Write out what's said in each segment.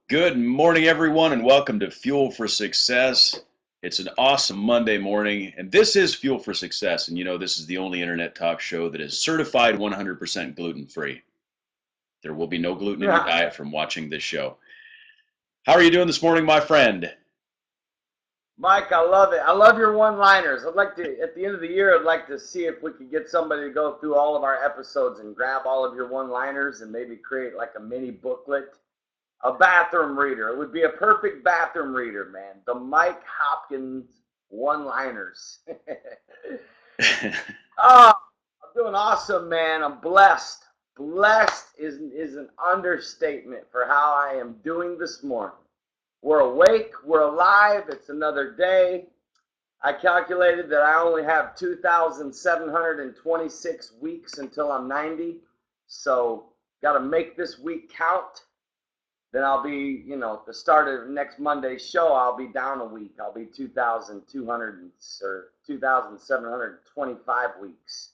Good morning, everyone, and welcome to Fuel for Success. It's an awesome Monday morning, and this is Fuel for Success. And this is the only internet talk show that is certified 100% gluten free. There will be no gluten in your Yeah, diet from watching this show. How are you doing this morning, my friend? Mike, I love it. I love your one-liners. I'd like to, at the end of the year, I'd like to see if we could get somebody to go through all of our episodes and grab all of your one-liners and maybe create like a mini booklet, a bathroom reader. It would be a perfect bathroom reader, man. The Mike Hopkins one-liners. Oh, I'm doing awesome, man. I'm blessed. Blessed is an understatement for how I am doing this morning. We're awake, we're alive, it's another day. I calculated that I only have 2,726 weeks until I'm 90. So, got to make this week count. Then I'll be, at the start of next Monday's show, I'll be down a week. I'll be 2,200 or 2,725 weeks.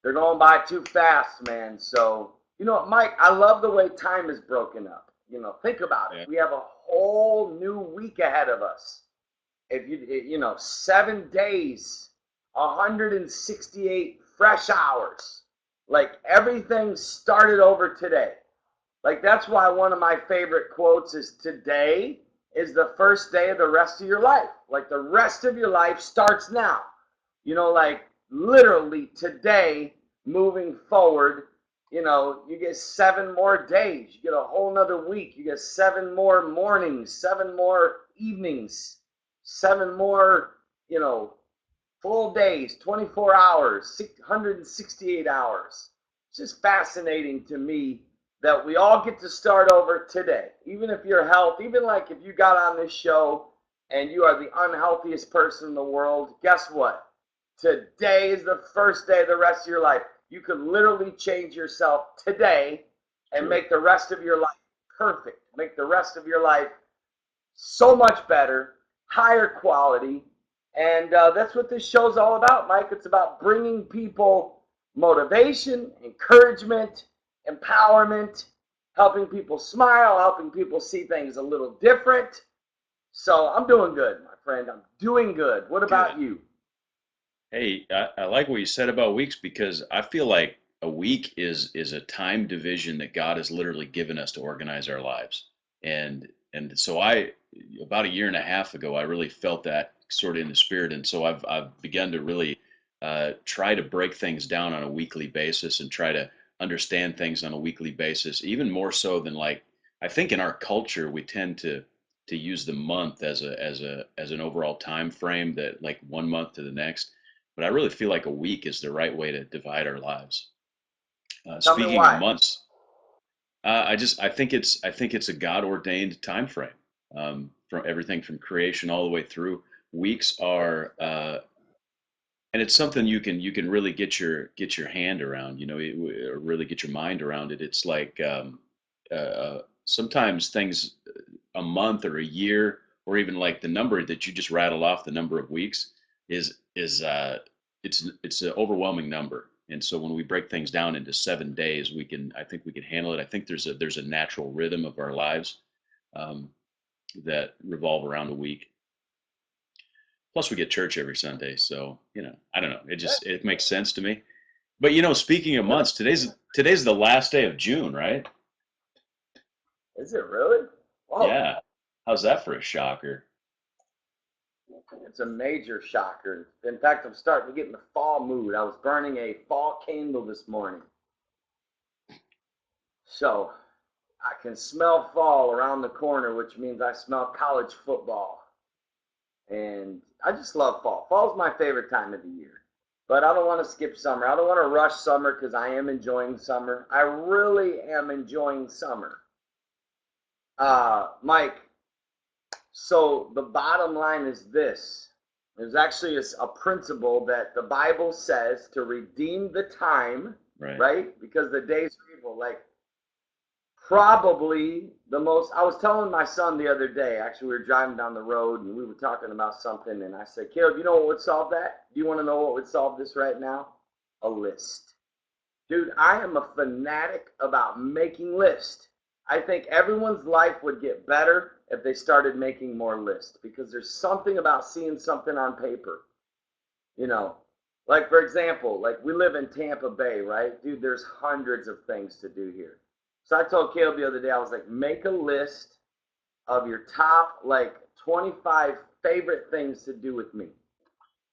They're going by too fast, man. So, Mike, I love the way time is broken up. Think about it. Yeah. We have a whole new week ahead of us. If 7 days, 168 fresh hours. Like everything started over today. Like that's why one of my favorite quotes is today is the first day of the rest of your life. Like the rest of your life starts now. Like literally today moving forward, you get 7 more days. You get a whole nother week. You get 7 more mornings, 7 more evenings, 7 more, full days, 24 hours, 668 hours. It's just fascinating to me that we all get to start over today. Even if your health, even like if you got on this show and you are the unhealthiest person in the world, guess what? Today is the first day of the rest of your life. You could literally change yourself today and True. make the rest of your life perfect. Make the rest of your life so much better, higher quality. And that's what this show's all about, Mike. It's about bringing people motivation, encouragement, empowerment, helping people smile, helping people see things a little different. So I'm doing good, my friend. I'm doing good. What about Good. you? Hey, I like what you said about weeks because I feel like a week is a time division that God has literally given us to organize our lives. And so about a year and a half ago I really felt that sort of in the spirit, and so I've begun to really try to break things down on a weekly basis and try to understand things on a weekly basis, even more so than like I think in our culture we tend to use the month as an overall time frame, that like one month to the next, but I really feel like a week is the right way to divide our lives. Tell me Speaking of why. months, I think it's a God ordained time frame, from everything from creation all the way through. Weeks are, and it's something you can really get your hand around. Or really get your mind around it. It's like sometimes things, a month or a year, or even like the number that you just rattled off, the number of weeks is it's an overwhelming number. And so when we break things down into 7 days, I think we can handle it. I think there's a natural rhythm of our lives, um, that revolve around a week. Plus we get church every Sunday, so I don't know. It makes sense to me. But speaking of months, today's the last day of June, right? Is it really? Whoa, Yeah. How's that for a shocker? it's a major shocker. In fact, I'm starting to get in the fall mood. I was burning a fall candle this morning. So I can smell fall around the corner, which means I smell college football. And I just love fall. Fall's my favorite time of the year. But I don't want to skip summer. I don't want to rush summer because I am enjoying summer. I really am enjoying summer. Mike, so the bottom line is this. There's actually a principle that the Bible says to redeem the time, Right. right? Because the days are evil. Like probably the most, I was telling my son the other day, actually we were driving down the road and we were talking about something, and I said, Caleb, you know what would solve that? Do you want to know what would solve this right now? A list. Dude, I am a fanatic about making lists. I think everyone's life would get better if they started making more lists, because there's something about seeing something on paper, you know. Like, for example, like we live in Tampa Bay, right? Dude, there's hundreds of things to do here. So I told Caleb the other day, I was like, make a list of your top like 25 favorite things to do with me.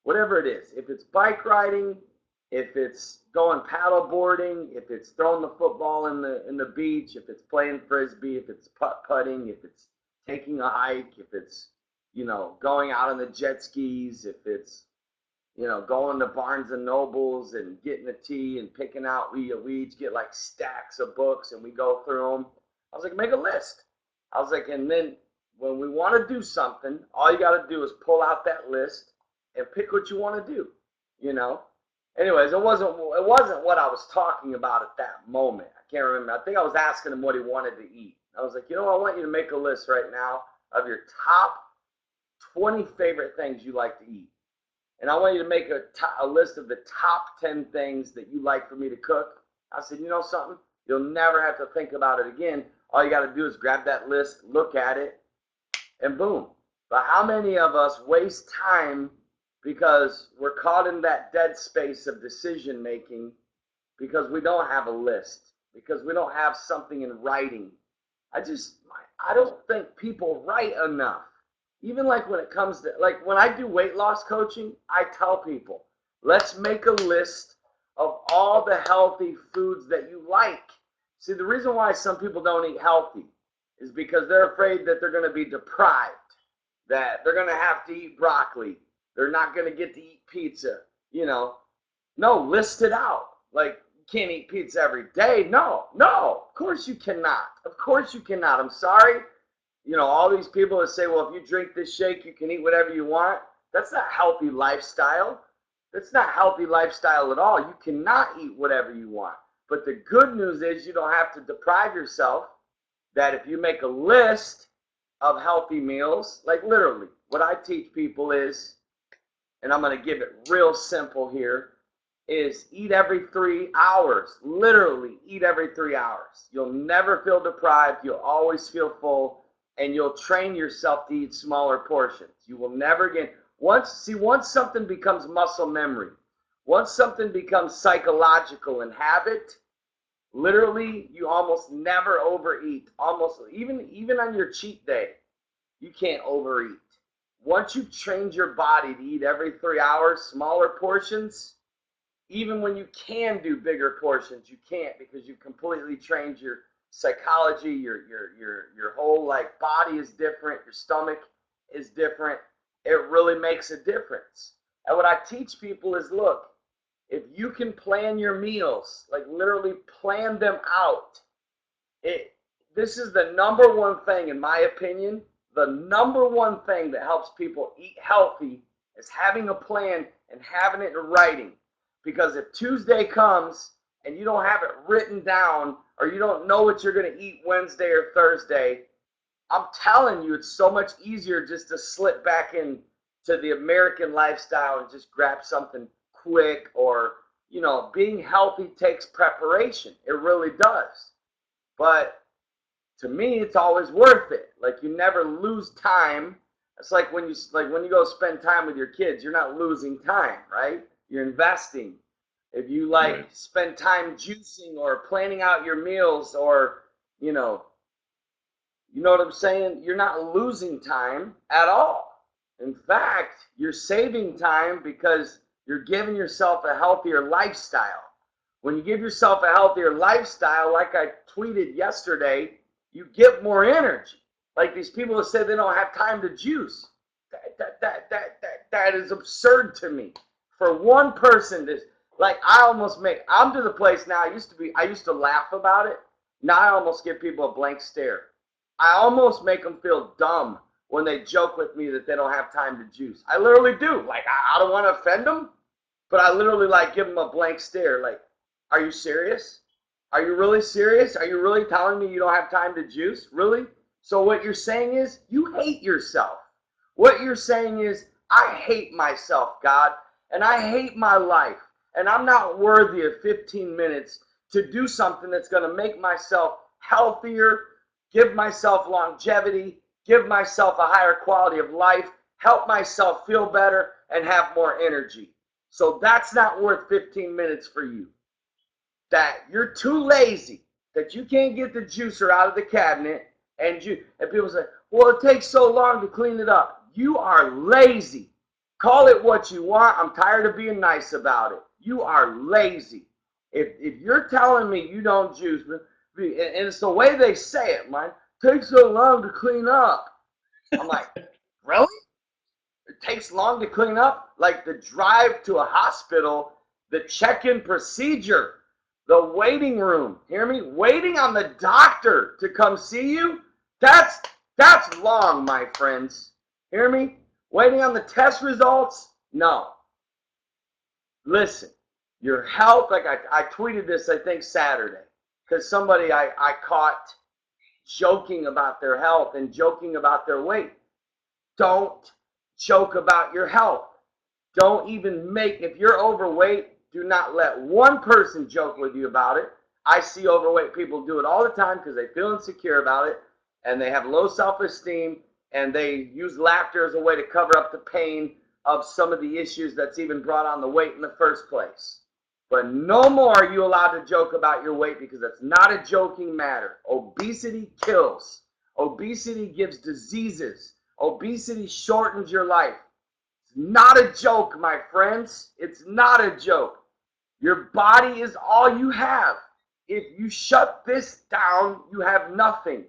Whatever it is. If it's bike riding, if it's going paddle boarding, if it's throwing the football in the beach, if it's playing frisbee, if it's putting, if it's taking a hike, if it's, going out on the jet skis, if it's, going to Barnes and Nobles and getting a tea and picking out, we each get like stacks of books and we go through them. I was like, make a list. I was like, and then when we want to do something, all you got to do is pull out that list and pick what you want to do, Anyways, it wasn't what I was talking about at that moment. I can't remember. I think I was asking him what he wanted to eat. I was like, I want you to make a list right now of your top 20 favorite things you like to eat. And I want you to make a list of the top 10 things that you like for me to cook. I said, you know something? You'll never have to think about it again. All you got to do is grab that list, look at it, and boom. But how many of us waste time because we're caught in that dead space of decision making because we don't have a list, because we don't have something in writing? I don't think people write enough. Even like when it comes to, like when I do weight loss coaching, I tell people, let's make a list of all the healthy foods that you like. See, the reason why some people don't eat healthy is because they're afraid that they're going to be deprived, that they're going to have to eat broccoli, they're not going to get to eat pizza, No, list it out. Like, you can't eat pizza every day. No, of course you cannot. Of course you cannot. I'm sorry. All these people that say, well, if you drink this shake, you can eat whatever you want. That's not healthy lifestyle. That's not healthy lifestyle at all. You cannot eat whatever you want. But the good news is you don't have to deprive yourself. That if you make a list of healthy meals, like literally, what I teach people is, and I'm going to give it real simple here, is eat every 3 hours. Literally, eat every 3 hours. You'll never feel deprived. You'll always feel full. And you'll train yourself to eat smaller portions. You will never get, once something becomes muscle memory, once something becomes psychological and habit, literally you almost never overeat. Almost, even on your cheat day, you can't overeat. Once you train your body to eat every 3 hours, smaller portions, even when you can do bigger portions, you can't, because you completely trained your psychology, your whole like body is different, your stomach is different. It really makes a difference. And what I teach people is, look, if you can plan your meals, like literally plan them out, this is the number one thing, in my opinion, the number one thing that helps people eat healthy is having a plan and having it in writing. Because if Tuesday comes and you don't have it written down, or you don't know what you're going to eat Wednesday or Thursday, I'm telling you, it's so much easier just to slip back into the American lifestyle and just grab something quick. Or, being healthy takes preparation. It really does. But to me, it's always worth it. Like, you never lose time. It's like when you go spend time with your kids, you're not losing time, right? You're investing. If you spend time juicing or planning out your meals, or you know what I'm saying, you're not losing time at all. In fact, you're saving time because you're giving yourself a healthier lifestyle. When you give yourself a healthier lifestyle, like I tweeted yesterday, you get more energy. Like these people that say they don't have time to juice. That is absurd to me. For one person to, like, I'm to the place now, I used to laugh about it. Now I almost give people a blank stare. I almost make them feel dumb when they joke with me that they don't have time to juice. I literally do. Like, I don't want to offend them, but I literally give them a blank stare. Like, are you serious? Are you really serious? Are you really telling me you don't have time to juice? Really? So what you're saying is you hate yourself. What you're saying is, I hate myself, God, and I hate my life, and I'm not worthy of 15 minutes to do something that's going to make myself healthier, give myself longevity, give myself a higher quality of life, help myself feel better, and have more energy. So that's not worth 15 minutes for you. That you're too lazy, that you can't get the juicer out of the cabinet, and people say, well, it takes so long to clean it up. You are lazy. Call it what you want. I'm tired of being nice about it. You are lazy. If you're telling me you don't juice, and it's the way they say it, man, it takes so long to clean up. I'm like, really? It takes long to clean up? Like the drive to a hospital, the check-in procedure, the waiting room, hear me? Waiting on the doctor to come see you? That's long, my friends. Hear me? Waiting on the test results? No. Listen, your health, like I tweeted this, I think, Saturday, because somebody I caught joking about their health and joking about their weight. Don't joke about your health. Don't even if you're overweight, do not let one person joke with you about it. I see overweight people do it all the time because they feel insecure about it and they have low self-esteem and they use laughter as a way to cover up the pain of some of the issues that's even brought on the weight in the first place. But no more are you allowed to joke about your weight because that's not a joking matter. Obesity kills. Obesity gives diseases. Obesity shortens your life. It's not a joke, my friends. It's not a joke. Your body is all you have. If you shut this down, you have nothing.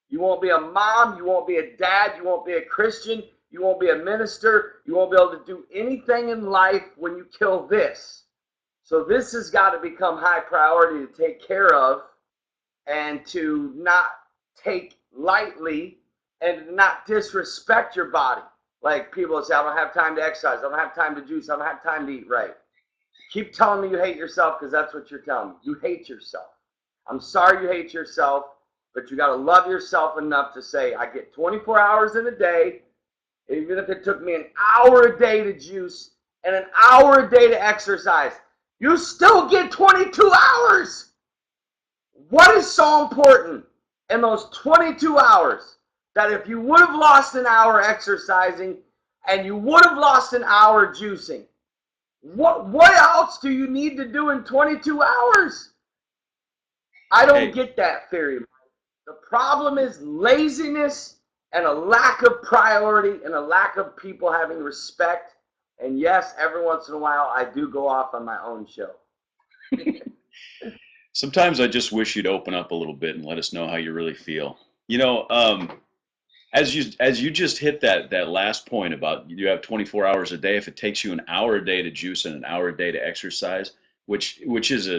You won't be a mom. You won't be a dad. You won't be a Christian. You won't be a minister. You won't be able to do anything in life when you kill this. So this has got to become high priority to take care of and to not take lightly and not disrespect your body. Like people say, I don't have time to exercise. I don't have time to juice. I don't have time to eat right. Keep telling me you hate yourself because that's what you're telling me. You hate yourself. I'm sorry you hate yourself, but you got to love yourself enough to say, I get 24 hours in a day, even if it took me an hour a day to juice and an hour a day to exercise. You still get 22 hours. What is so important in those 22 hours that if you would have lost an hour exercising and you would have lost an hour juicing, what else do you need to do in 22 hours? I don't get that theory. The problem is laziness and a lack of priority and a lack of people having respect. And yes, every once in a while, I do go off on my own show. Sometimes I just wish you'd open up a little bit and let us know how you really feel. You know, as you just hit that last point about you have 24 hours a day. If it takes you an hour a day to juice and an hour a day to exercise, which is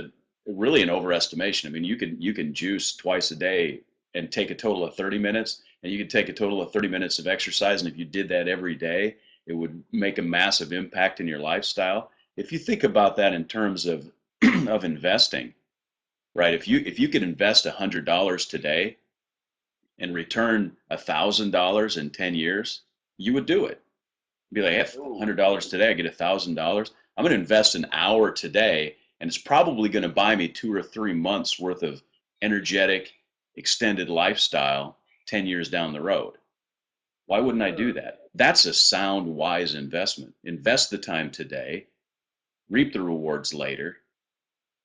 really an overestimation. I mean, you can juice twice a day and take a total of 30 minutes, and you could take a total of 30 minutes of exercise. And if you did that every day, it would make a massive impact in your lifestyle. If you think about that in terms of of investing, right? If you could invest $100 today and return $1,000 in 10 years, you would do it. Be like, hey, $100 today, I get $1,000. I'm going to invest an hour today, and it's probably going to buy me 2 or 3 months worth of energetic, extended lifestyle 10 years down the road. Why wouldn't I do that? That's a sound, wise investment. Invest the time today, reap the rewards later.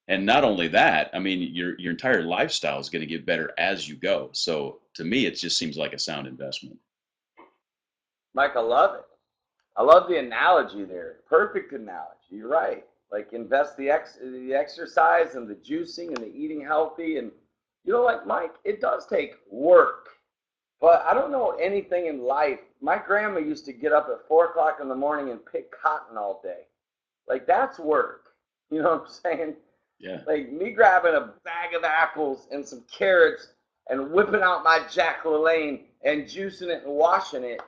And not only that, I mean, your entire lifestyle is going to get better as you go. So to me, it just seems like a sound investment. Mike, I love it. I love the analogy there. Perfect analogy. You're right. Like invest the exercise and the juicing and the eating healthy. And you know, like Mike, it does take work. But I don't know anything in life. My grandma used to get up at 4 o'clock in the morning and pick cotton all day. Like that's work. You know what I'm saying? Yeah. Like me grabbing a bag of apples and some carrots and whipping out my Jack LaLanne and juicing it and washing it.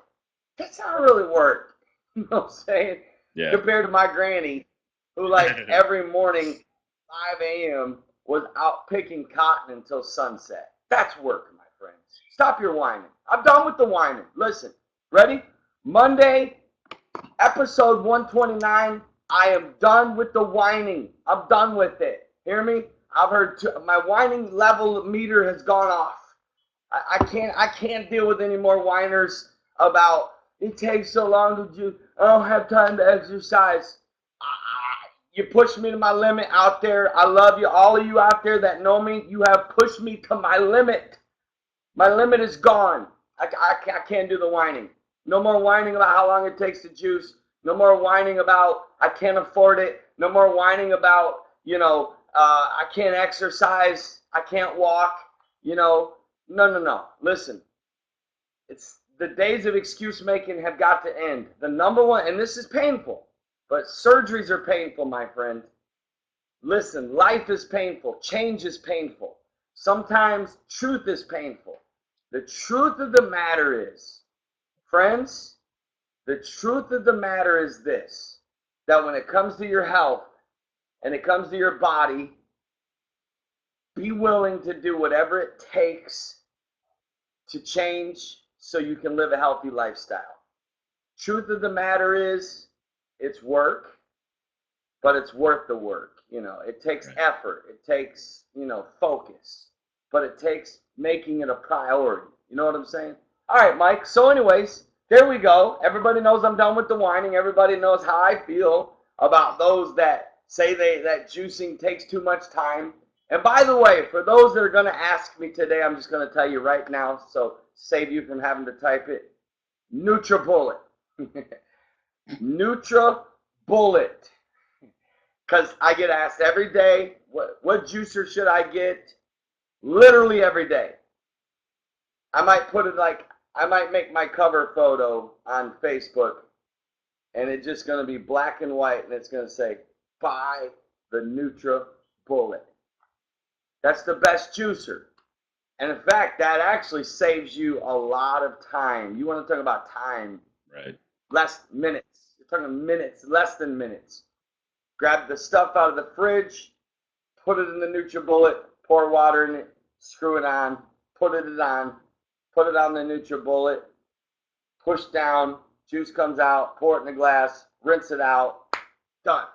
That's not really work. You know what I'm saying? Yeah. Compared to my granny, who like every morning, 5 a.m. was out picking cotton until sunset. That's work, my friends. Stop your whining. I'm done with the whining. Listen, ready? Monday, episode 129. I am done with the whining. I'm done with it. Hear me? I've heard my whining level meter has gone off. I can't deal with any more whiners about it takes so long to juice. I don't have time to exercise. You push me to my limit out there. I love you. All of you out there that know me, you have pushed me to my limit. My limit is gone. I can't do the whining. No more whining about how long it takes to juice. No more whining about I can't afford it. No more whining about, I can't exercise. I can't walk. No. Listen, it's the days of excuse making have got to end. The number one, and this is painful, but surgeries are painful, my friend. Listen, life is painful. Change is painful. Sometimes truth is painful. The truth of the matter is, friends, the truth of the matter is this, that when it comes to your health and it comes to your body, be willing to do whatever it takes to change so you can live a healthy lifestyle. Truth of the matter is, it's work, but it's worth the work. It takes effort. It takes, focus, but it takes making it a priority. You know what I'm saying? All right, Mike. So anyways, there we go. Everybody knows I'm done with the whining. Everybody knows how I feel about those that say that juicing takes too much time. And by the way, for those that are going to ask me today, I'm just going to tell you right now, so save you from having to type it. NutriBullet. NutriBullet. Because I get asked every day, what juicer should I get? Literally every day. I might make my cover photo on Facebook, and it's just going to be black and white, and it's going to say, buy the NutriBullet. That's the best juicer. And in fact, that actually saves you a lot of time. You want to talk about time. Right. Less minutes. You're talking minutes, less than minutes. Grab the stuff out of the fridge, put it in the NutriBullet, pour water in it, screw it on, put it on the NutriBullet, push down, juice comes out, pour it in a glass, rinse it out, done.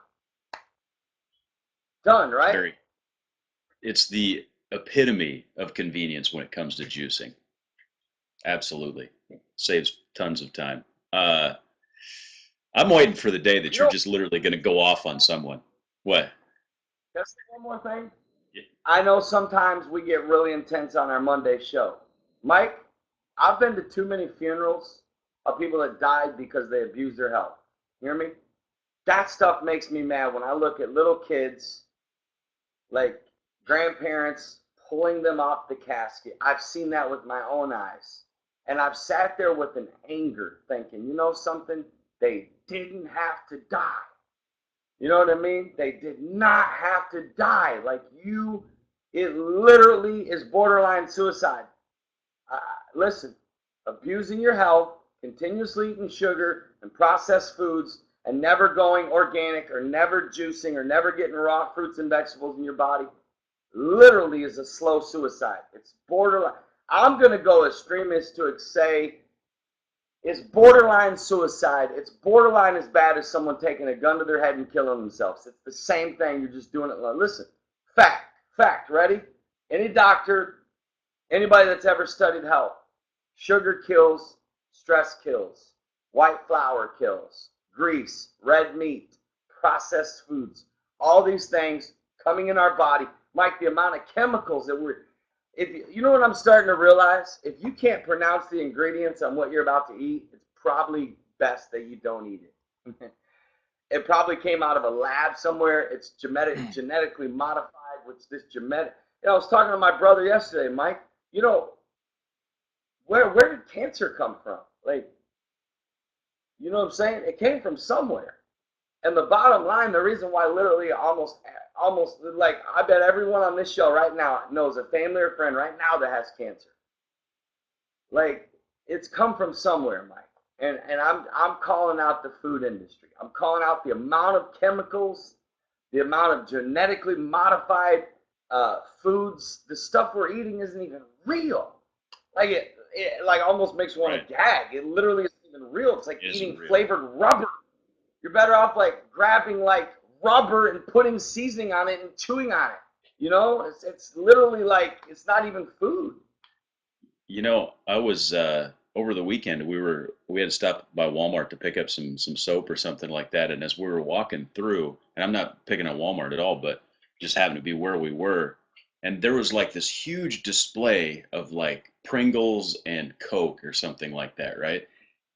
Done, right? It's the epitome of convenience when it comes to juicing. Absolutely. Saves tons of time. I'm waiting for the day that you're just literally going to go off on someone. What? Just one more thing. Yeah. I know sometimes we get really intense on our Monday show. Mike, I've been to too many funerals of people that died because they abused their health. You hear me? That stuff makes me mad when I look at little kids, like grandparents pulling them off the casket. I've seen that with my own eyes. And I've sat there with an anger thinking, you know something? They didn't have to die. You know what I mean? They did not have to die. It literally is borderline suicide. Listen, abusing your health, continuously eating sugar and processed foods, and never going organic or never juicing or never getting raw fruits and vegetables in your body literally is a slow suicide. It's borderline. I'm going to go extreme as to say it's borderline suicide. It's borderline as bad as someone taking a gun to their head and killing themselves. It's the same thing. You're just doing it. Listen, fact, ready? Any doctor, anybody that's ever studied health, sugar kills, stress kills, white flour kills, grease, red meat, processed foods, all these things coming in our body. Mike, the amount of chemicals that you know what I'm starting to realize? If you can't pronounce the ingredients on what you're about to eat, it's probably best that you don't eat it. It probably came out of a lab somewhere. It's genetically modified, I was talking to my brother yesterday, Mike. Where did cancer come from? You know what I'm saying? It came from somewhere. And the bottom line, the reason why literally almost I bet everyone on this show right now knows a family or friend right now that has cancer. It's come from somewhere, Mike. And I'm calling out the food industry. I'm calling out the amount of chemicals, the amount of genetically modified foods. The stuff we're eating isn't even real. It almost makes you want to gag. It literally isn't even real. It's like eating flavored rubber. You're better off grabbing rubber and putting seasoning on it and chewing on it. It's literally it's not even food. I was over the weekend we had to stop by Walmart to pick up some soap or something like that. And as we were walking through, and I'm not picking on Walmart at all, but just happened to be where we were, and there was like this huge display of like Pringles and Coke or something like that, right?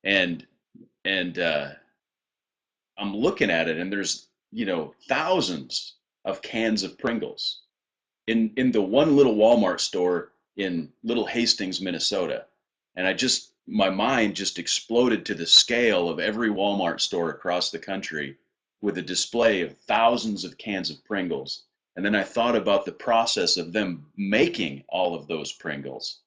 And and I'm looking at it, and there's thousands of cans of Pringles in the one little Walmart store in Little Hastings, Minnesota. And my mind just exploded to the scale of every Walmart store across the country with a display of thousands of cans of Pringles. And then I thought about the process of them making all of those Pringles.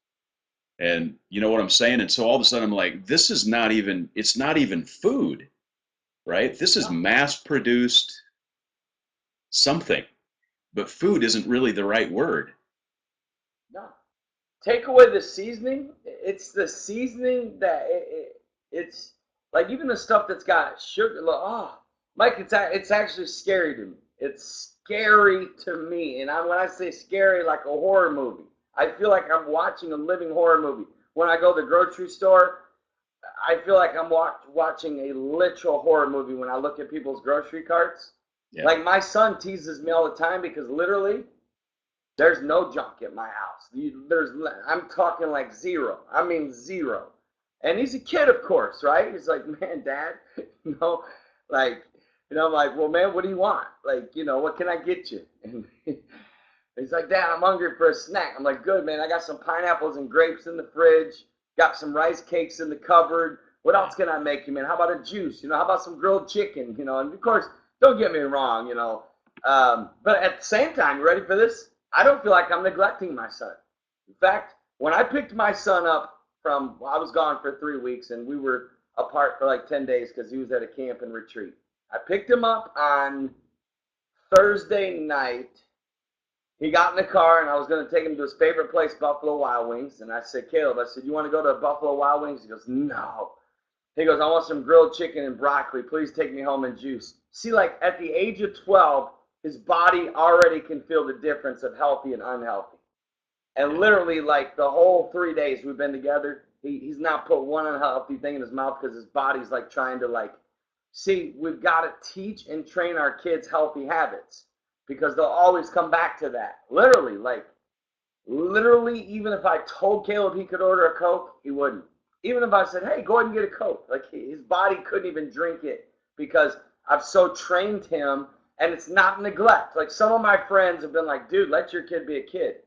And you know what I'm saying? And so all of a sudden I'm like, it's not even food, right? This is No, mass produced something, but food isn't really the right word. no. Take away the seasoning. It's the seasoning that it's like even the stuff that's got sugar. Like, oh, Mike, it's actually scary to me. It's scary to me, and when I say scary, like a horror movie. I feel like I'm watching a living horror movie. When I go to the grocery store, I feel like I'm watching a literal horror movie when I look at people's grocery carts. Yeah. Like my son teases me all the time because literally there's no junk at my house. I'm talking like zero. I mean zero. And he's a kid, of course, right? He's like, man, Dad, you know, like, I'm like, well, man, what do you want? Like, what can I get you? And he's like, Dad, I'm hungry for a snack. I'm like, good, man. I got some pineapples and grapes in the fridge. Got some rice cakes in the cupboard. What Yeah. else can I make you, man? How about a juice? How about some grilled chicken? And of course, don't get me wrong, but at the same time, you ready for this? I don't feel like I'm neglecting my son. In fact, when I picked my son up I was gone for 3 weeks and we were apart for like 10 days because he was at a camp and retreat. I picked him up on Thursday night. He got in the car and I was going to take him to his favorite place, Buffalo Wild Wings. And I said, Caleb, you want to go to Buffalo Wild Wings? He goes, no. He goes, I want some grilled chicken and broccoli. Please take me home and juice. See, like at the age of 12, his body already can feel the difference of healthy and unhealthy. And Yeah. literally, like the whole 3 days we've been together, he's not put one unhealthy thing in his mouth because his body's like trying to see, we've got to teach and train our kids healthy habits because they'll always come back to that. Literally, even if I told Caleb he could order a Coke, he wouldn't. Even if I said, hey, go ahead and get a Coke, like his body couldn't even drink it because I've so trained him, and it's not neglect. Like some of my friends have been like, dude, let your kid be a kid.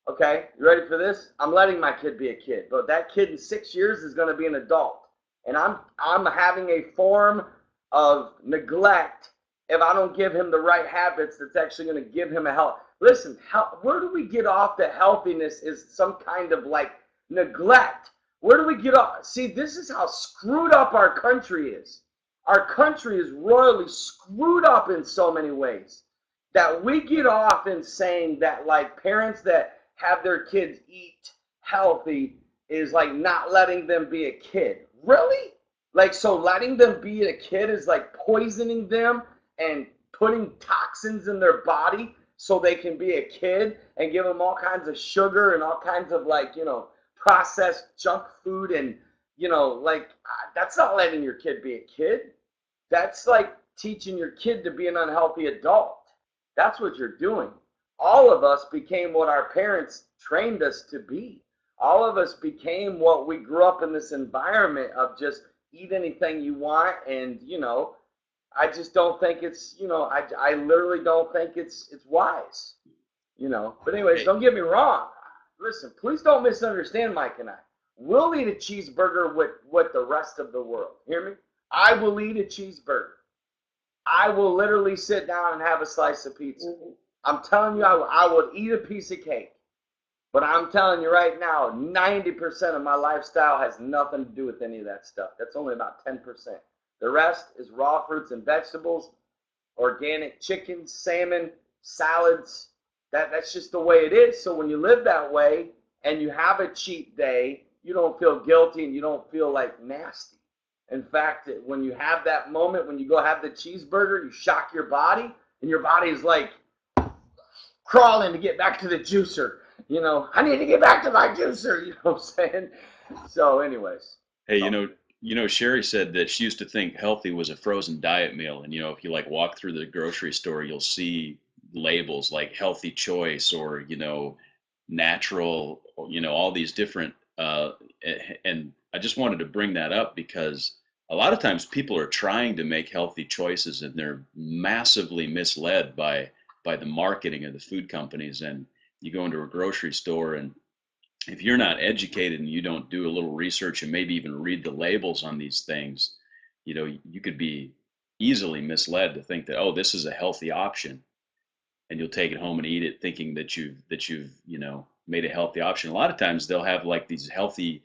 Okay, you ready for this? I'm letting my kid be a kid, but that kid in 6 years is going to be an adult, and I'm having a form of neglect if I don't give him the right habits that's actually going to give him a health. Listen, where do we get off that healthiness is some kind of like neglect? Where do we get off? See, this is how screwed up our country is. Our country is royally screwed up in so many ways that we get off in saying that like parents that have their kids eat healthy is like not letting them be a kid. Really? Like, so letting them be a kid is like poisoning them and putting toxins in their body so they can be a kid and give them all kinds of sugar and all kinds of processed junk food and that's not letting your kid be a kid. That's like teaching your kid to be an unhealthy adult. That's what you're doing. All of us became what our parents trained us to be. All of us became what we grew up in this environment of just eat anything you want. And, I just don't think it's, I literally don't think it's wise, But anyways, Hey, don't get me wrong. Listen, please don't misunderstand Mike and I. We'll eat a cheeseburger with the rest of the world. Hear me? I will eat a cheeseburger. I will literally sit down and have a slice of pizza. I'm telling you, I would eat a piece of cake. But I'm telling you right now, 90% of my lifestyle has nothing to do with any of that stuff. That's only about 10%. The rest is raw fruits and vegetables, organic chicken, salmon, salads. That's just the way it is. So when you live that way and you have a cheat day, you don't feel guilty and you don't feel like nasty. In fact, when you have that moment, when you go have the cheeseburger, you shock your body and your body is like crawling to get back to the juicer. I need to get back to my juicer. You know what I'm saying? So, anyways, Hey, so Sherry said that she used to think healthy was a frozen diet meal, and if you like walk through the grocery store, you'll see labels like healthy choice or natural, or, all these different. And I just wanted to bring that up because a lot of times people are trying to make healthy choices, and they're massively misled by the marketing of the food companies. And you go into a grocery store, and if you're not educated and you don't do a little research and maybe even read the labels on these things, you could be easily misled to think that, oh, this is a healthy option, and you'll take it home and eat it thinking that you've made a healthy option. A lot of times they'll have like these healthy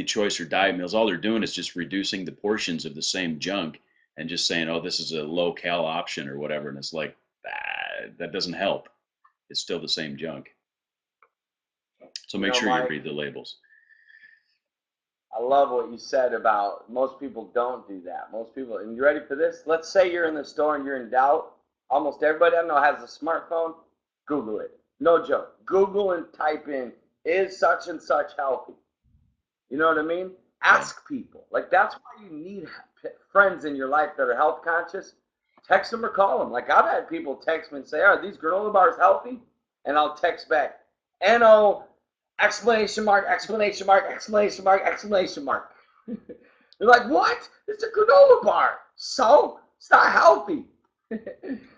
choice or diet meals. All they're doing is just reducing the portions of the same junk and just saying, oh, this is a low cal option or whatever. And it's like, that doesn't help. It's still the same junk. So make sure you Mike, read the labels. I love what you said about most people don't do that. Most people, and you ready for this? Let's say you're in the store and you're in doubt. Almost everybody I know has a smartphone. Google it. No joke. Google and type in, is such and such healthy? You know what I mean? Yeah. Ask people. Like, that's why you need friends in your life that are health conscious. Text them or call them. Like, I've had people text me and say, are these granola bars healthy? And I'll text back, NO, exclamation mark, exclamation mark, exclamation mark, exclamation mark. They're like, what? It's a granola bar. So? It's not healthy.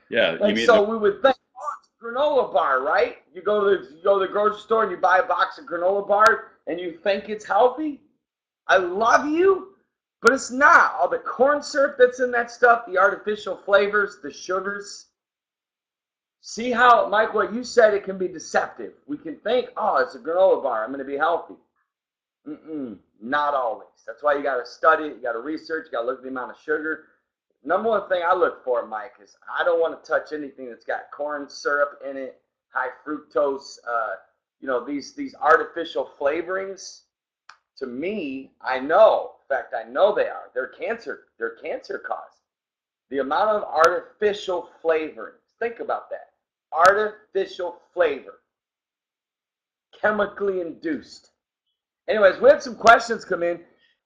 Yeah, you Like, mean so we would think, oh, it's a granola bar, right? You go to the grocery store and you buy a box of granola bars and you think it's healthy. I love you, but it's not. All the corn syrup that's in that stuff, the artificial flavors, the sugars. See how, Mike, what you said, it can be deceptive. We can think, oh, it's a granola bar, I'm going to be healthy. Not always. That's why you got to study it, you got to research, you got to look at the amount of sugar. Number one thing I look for, Mike, is I don't want to touch anything that's got corn syrup in it, high fructose, these artificial flavorings. To me, I know, in fact, I know they are. They're cancer causing. The amount of artificial flavorings. Think about that. Artificial flavor. Chemically induced. Anyways, we had some questions come in.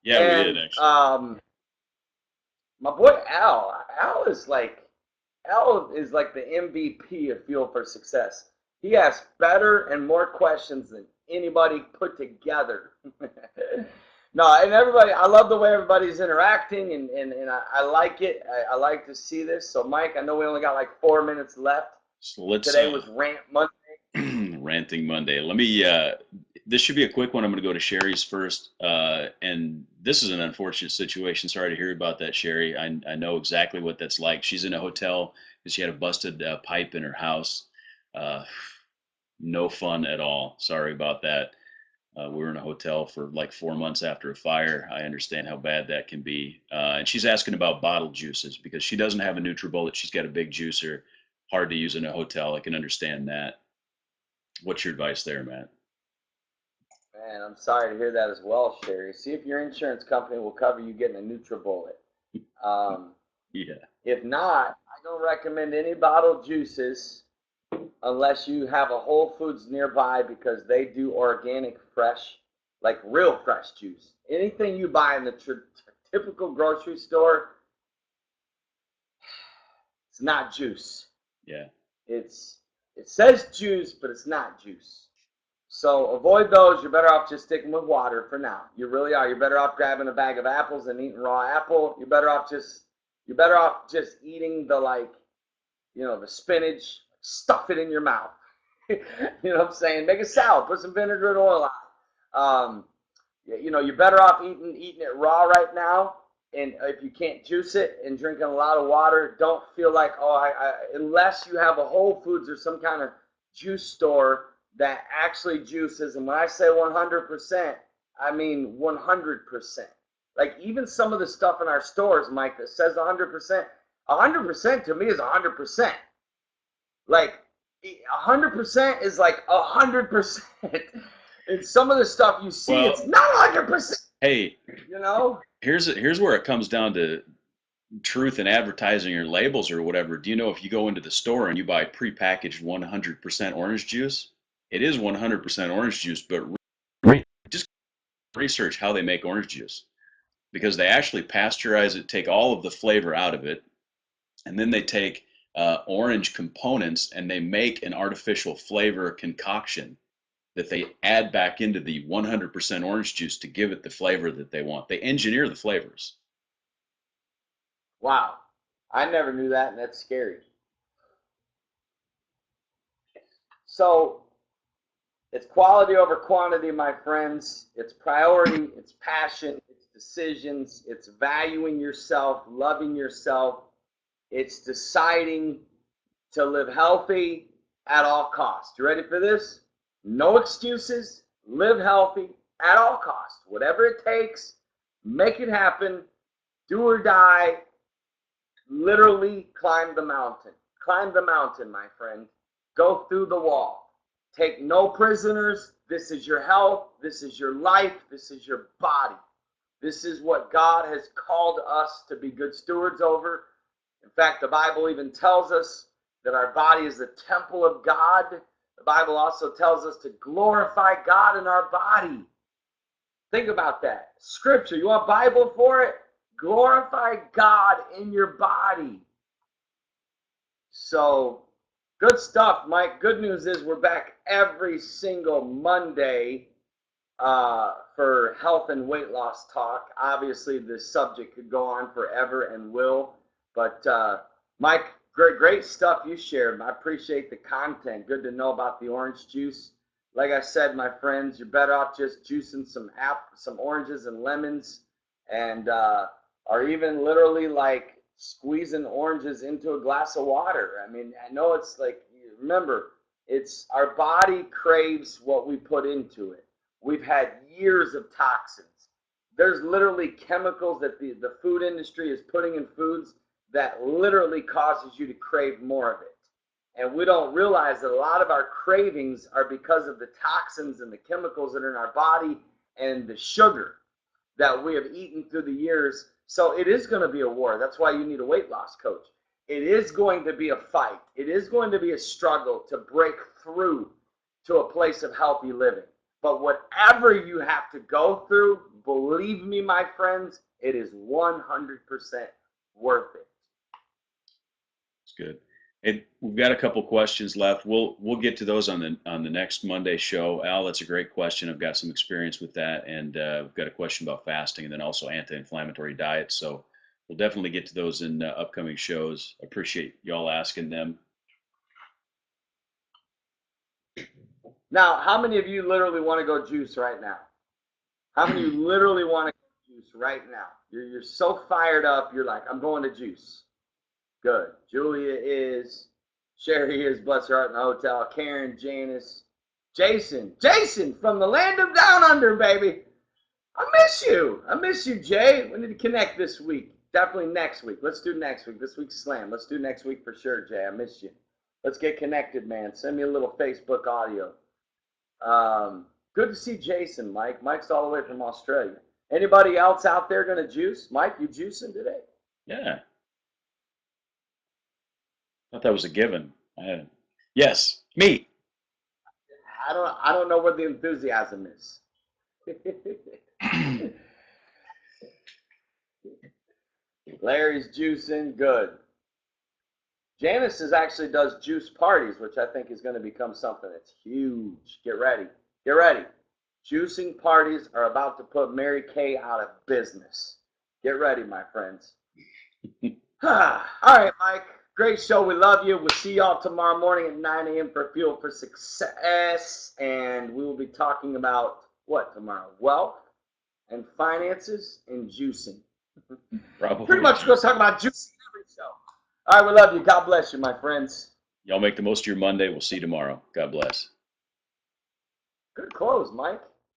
Yeah, we did And actually. my boy Al is like the MVP of Fuel for Success. He asks better and more questions than anybody put together. No, and everybody, I love the way everybody's interacting, and I like it. I like to see this. So, Mike, I know we only got like 4 minutes left. So let's Today was Rant Monday. ranting Monday. Let me this should be a quick one. I'm going to go to Sherry's first. And this is an unfortunate situation. Sorry to hear about that, Sherry. I know exactly what that's like. She's in a hotel because she had a busted pipe in her house. No fun at all. Sorry about that. We were in a hotel for like 4 months after a fire. I understand how bad that can be. And she's asking about bottled juices because she doesn't have a NutriBullet. She's got a big juicer. Hard to use in a hotel. I can understand that. What's your advice there, Matt? Man, I'm sorry to hear that as well, Sherry. See if your insurance company will cover you getting a NutriBullet. Yeah. If not, I don't recommend any bottled juices unless you have a Whole Foods nearby because they do organic, fresh, like real fresh juice. Anything you buy in the typical grocery store, it's not juice. Yeah. It says juice, but it's not juice. So avoid those. You're better off just sticking with water for now. You really are. You're better off grabbing a bag of apples and eating raw apple. You're better off just eating the spinach, stuff it in your mouth. You know what I'm saying? Make a salad, put some vinegar and oil on it. You're better off eating it raw right now. And if you can't juice it and drinking a lot of water, don't feel like, unless you have a Whole Foods or some kind of juice store that actually juices. And when I say 100%, I mean 100%. Like even some of the stuff in our stores, Mike, that says 100%, 100% to me is 100%. Like 100% is like 100%. And some of the stuff you see, Well, it's not 100%. hey, You know? here's where it comes down to truth in advertising or labels or whatever. Do you know if you go into the store and you buy prepackaged 100% orange juice, it is 100% orange juice, but just research how they make orange juice, because they actually pasteurize it, take all of the flavor out of it, and then they take orange components and they make an artificial flavor concoction that they add back into the 100% orange juice to give it the flavor that they want. They engineer the flavors. Wow. I never knew that, and that's scary. So it's quality over quantity, my friends. It's priority, it's passion, it's decisions, it's valuing yourself, loving yourself. It's deciding to live healthy at all costs. You ready for this? No excuses. Live healthy at all costs. Whatever it takes, make it happen. Do or die. Literally climb the mountain. Climb the mountain, my friend. Go through the wall. Take no prisoners. This is your health. This is your life. This is your body. This is what God has called us to be good stewards over. In fact, the Bible even tells us that our body is the temple of God. The Bible also tells us to glorify God in our body. Think about that. Scripture, you want Bible for it? Glorify God in your body. So, good stuff, Mike. Good news is we're back every single Monday for health and weight loss talk. Obviously, this subject could go on forever and will. But, Mike, great stuff you shared. I appreciate the content. Good to know about the orange juice. Like I said, my friends, you're better off just juicing some oranges and lemons, and or even literally like squeezing oranges into a glass of water. I mean, I know it's like, remember, it's our body craves what we put into it. We've had years of toxins. There's literally chemicals that the food industry is putting in foods that literally causes you to crave more of it. And we don't realize that a lot of our cravings are because of the toxins and the chemicals that are in our body and the sugar that we have eaten through the years. So it is going to be a war. That's why you need a weight loss coach. It is going to be a fight. It is going to be a struggle to break through to a place of healthy living. But whatever you have to go through, believe me, my friends, it is 100% worth it. It's good. And we've got a couple questions left. We'll get to those on the next Monday show. Al, that's a great question. I've got some experience with that, and we've got a question about fasting, and then also anti-inflammatory diets. So we'll definitely get to those in upcoming shows. I appreciate y'all asking them. Now, how many of you literally want to go juice right now? How many of you literally want to go juice right now? You're so fired up. You're like, I'm going to juice. Good. Julia is. Sherry is. Bless her heart in the hotel. Karen, Janice, Jason from the land of down under, baby. I miss you, Jay. We need to connect this week. Definitely next week. Let's do next week. This week's slam. Let's do next week for sure, Jay. I miss you. Let's get connected, man. Send me a little Facebook audio. Good to see Jason, Mike. Mike's all the way from Australia. Anybody else out there going to juice? Mike, you juicing today? Yeah. I thought that was a given. Yes, me. I don't know where the enthusiasm is. Larry's juicing, good. Janice actually does juice parties, which I think is going to become something that's huge. Get ready. Get ready. Juicing parties are about to put Mary Kay out of business. Get ready, my friends. All right, Mike. Great show. We love you. We'll see y'all tomorrow morning at 9 a.m. for Fuel for Success. And we will be talking about what tomorrow? Wealth and finances and juicing. Probably. Pretty much going to talk about juicing every show. All right, we love you. God bless you, my friends. Y'all make the most of your Monday. We'll see you tomorrow. God bless. Good close, Mike.